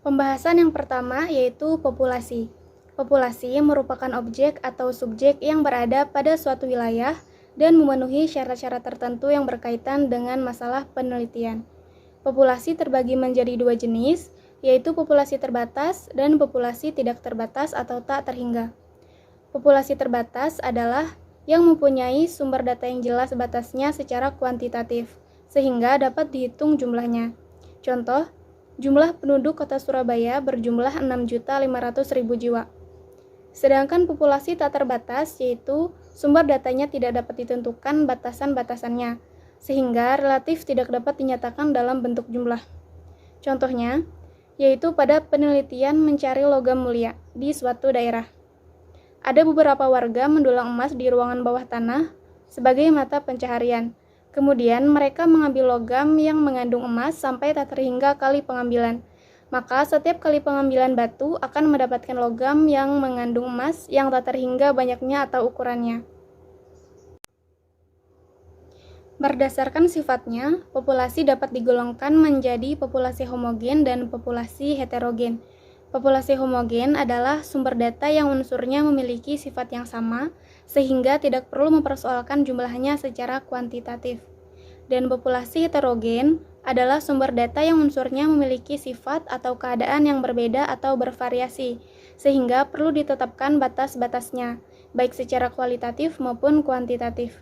Pembahasan yang pertama yaitu populasi. Populasi merupakan objek atau subjek yang berada pada suatu wilayah dan memenuhi syarat-syarat tertentu yang berkaitan dengan masalah penelitian. Populasi terbagi menjadi dua jenis, yaitu populasi terbatas dan populasi tidak terbatas atau tak terhingga. Populasi terbatas adalah yang mempunyai sumber data yang jelas batasnya secara kuantitatif, sehingga dapat dihitung jumlahnya. Contoh, jumlah penduduk kota Surabaya berjumlah 6.500.000 jiwa. Sedangkan populasi tak terbatas, yaitu sumber datanya tidak dapat ditentukan batasan-batasannya, sehingga relatif tidak dapat dinyatakan dalam bentuk jumlah. Contohnya, yaitu pada penelitian mencari logam mulia di suatu daerah. Ada beberapa warga mendulang emas di ruangan bawah tanah sebagai mata pencaharian. Kemudian mereka mengambil logam yang mengandung emas sampai tak terhingga kali pengambilan. Maka setiap kali pengambilan batu akan mendapatkan logam yang mengandung emas yang tak terhingga banyaknya atau ukurannya. Berdasarkan sifatnya, populasi dapat digolongkan menjadi populasi homogen dan populasi heterogen. Populasi homogen adalah sumber data yang unsurnya memiliki sifat yang sama, sehingga tidak perlu mempersoalkan jumlahnya secara kuantitatif. Dan populasi heterogen adalah sumber data yang unsurnya memiliki sifat atau keadaan yang berbeda atau bervariasi, sehingga perlu ditetapkan batas-batasnya, baik secara kualitatif maupun kuantitatif.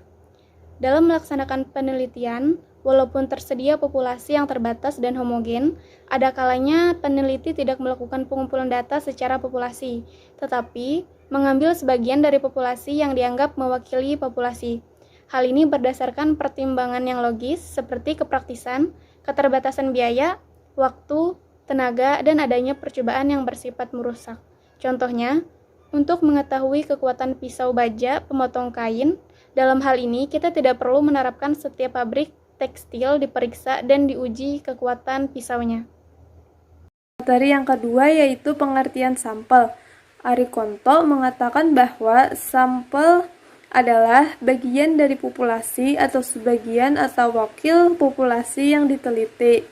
Dalam melaksanakan penelitian, walaupun tersedia populasi yang terbatas dan homogen, ada kalanya peneliti tidak melakukan pengumpulan data secara populasi, tetapi mengambil sebagian dari populasi yang dianggap mewakili populasi. Hal ini berdasarkan pertimbangan yang logis seperti kepraktisan, keterbatasan biaya, waktu, tenaga, dan adanya percobaan yang bersifat merusak. Contohnya, untuk mengetahui kekuatan pisau baja pemotong kain, dalam hal ini kita tidak perlu menerapkan setiap pabrik tekstil diperiksa dan diuji kekuatan pisaunya. Materi yang kedua yaitu pengertian sampel. Arikonto mengatakan bahwa sampel adalah bagian dari populasi atau sebagian atau wakil populasi yang diteliti.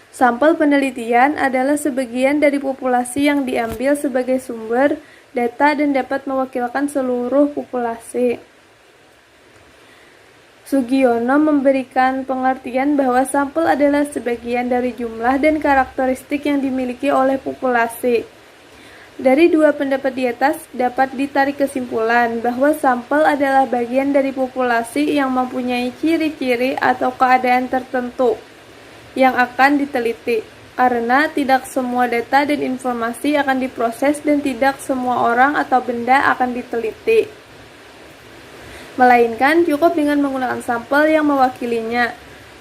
Sampel penelitian adalah sebagian dari populasi yang diambil sebagai sumber data dan dapat mewakilkan seluruh populasi. Sugiono memberikan pengertian bahwa sampel adalah sebagian dari jumlah dan karakteristik yang dimiliki oleh populasi. Dari dua pendapat di atas dapat ditarik kesimpulan bahwa sampel adalah bagian dari populasi yang mempunyai ciri-ciri atau keadaan tertentu yang akan diteliti, karena tidak semua data dan informasi akan diproses dan tidak semua orang atau benda akan diteliti, melainkan cukup dengan menggunakan sampel yang mewakilinya.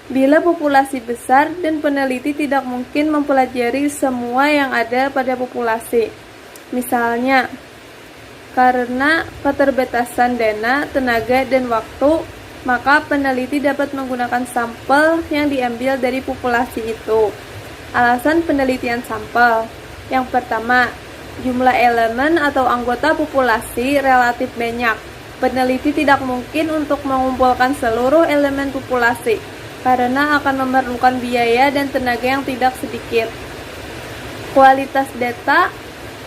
Bila populasi besar dan peneliti tidak mungkin mempelajari semua yang ada pada populasi, misalnya karena keterbatasan dana, tenaga, dan waktu, maka peneliti dapat menggunakan sampel yang diambil dari populasi itu. Alasan penelitian sampel. Yang pertama, jumlah elemen atau anggota populasi relatif banyak. Peneliti tidak mungkin untuk mengumpulkan seluruh elemen populasi, karena akan memerlukan biaya dan tenaga yang tidak sedikit. Kualitas data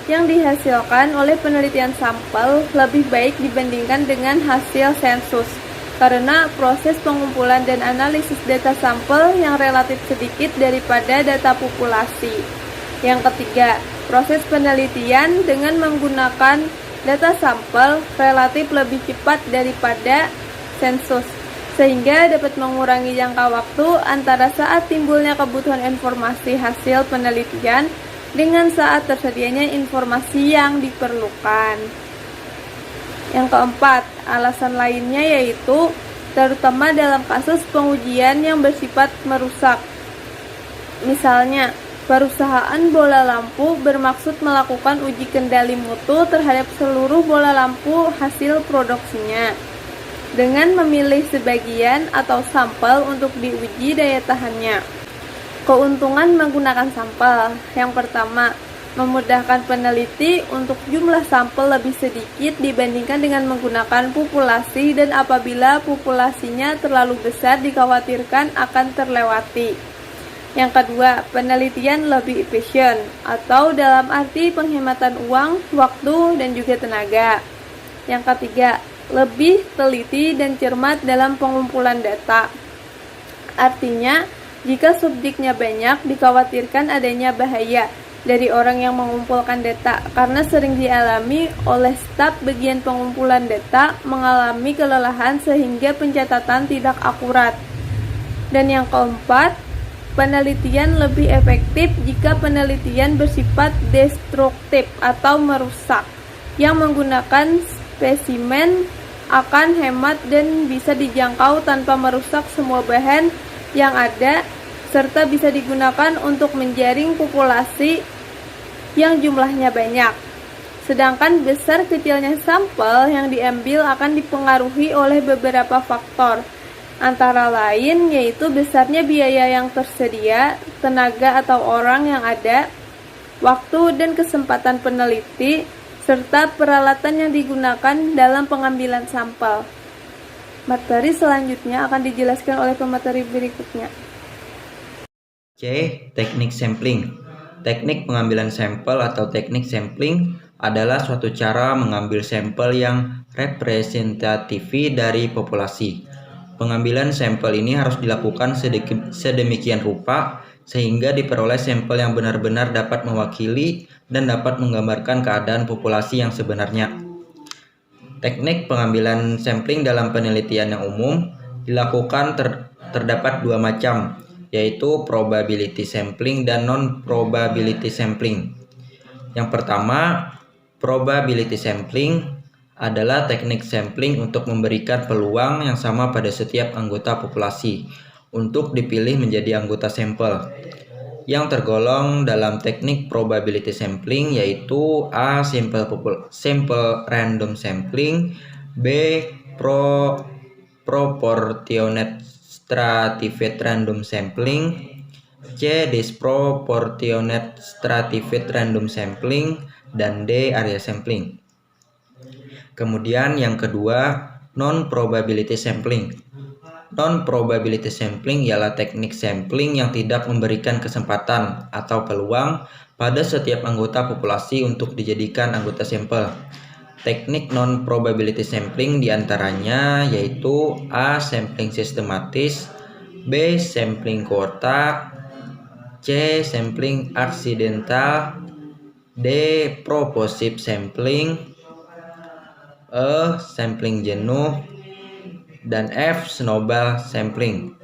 yang dihasilkan oleh penelitian sampel lebih baik dibandingkan dengan hasil sensus, karena proses pengumpulan dan analisis data sampel yang relatif sedikit daripada data populasi. Yang ketiga, proses penelitian dengan menggunakan data sampel relatif lebih cepat daripada sensus, sehingga dapat mengurangi jangka waktu antara saat timbulnya kebutuhan informasi hasil penelitian dengan saat tersedianya informasi yang diperlukan. Yang keempat, alasan lainnya yaitu terutama dalam kasus pengujian yang bersifat merusak. Misalnya, perusahaan bola lampu bermaksud melakukan uji kendali mutu terhadap seluruh bola lampu hasil produksinya, dengan memilih sebagian atau sampel untuk diuji daya tahannya. Keuntungan menggunakan sampel. Yang pertama, memudahkan peneliti untuk jumlah sampel lebih sedikit dibandingkan dengan menggunakan populasi, dan apabila populasinya terlalu besar dikhawatirkan akan terlewati. Yang kedua, penelitian lebih efisien atau dalam arti penghematan uang, waktu, dan juga tenaga. Yang ketiga, lebih teliti dan cermat dalam pengumpulan data. Artinya, jika subjeknya banyak, dikhawatirkan adanya bahaya dari orang yang mengumpulkan data karena sering dialami oleh staf bagian pengumpulan data mengalami kelelahan sehingga pencatatan tidak akurat. Dan yang keempat, penelitian lebih efektif jika penelitian bersifat destruktif atau merusak, yang menggunakan spesimen akan hemat dan bisa dijangkau tanpa merusak semua bahan yang ada, serta bisa digunakan untuk menjaring populasi yang jumlahnya banyak. Sedangkan besar kecilnya sampel yang diambil akan dipengaruhi oleh beberapa faktor, antara lain yaitu besarnya biaya yang tersedia, tenaga atau orang yang ada, waktu dan kesempatan peneliti, serta peralatan yang digunakan dalam pengambilan sampel. Materi selanjutnya akan dijelaskan oleh pemateri berikutnya. C. Teknik sampling. Teknik pengambilan sampel atau teknik sampling adalah suatu cara mengambil sampel yang representatif dari populasi. Pengambilan sampel ini harus dilakukan sedemikian rupa sehingga diperoleh sampel yang benar-benar dapat mewakili dan dapat menggambarkan keadaan populasi yang sebenarnya. Teknik pengambilan sampling dalam penelitian yang umum dilakukan terdapat dua macam, yaitu probability sampling dan non-probability sampling. Yang pertama, probability sampling adalah teknik sampling untuk memberikan peluang yang sama pada setiap anggota populasi untuk dipilih menjadi anggota sampel. Yang tergolong dalam teknik probability sampling yaitu A. Sample random sampling, B. Proportionate stratified random sampling, C. Disproportionate stratified random sampling, dan D. Area sampling. Kemudian yang kedua, non-probability sampling. Non-probability sampling ialah teknik sampling yang tidak memberikan kesempatan atau peluang pada setiap anggota populasi untuk dijadikan anggota sampel. Teknik non-probability sampling diantaranya yaitu A. Sampling sistematis, B. Sampling kotak, C. Sampling aksidental, D. Purposive sampling, E. Sampling jenuh, dan F. Snowball sampling.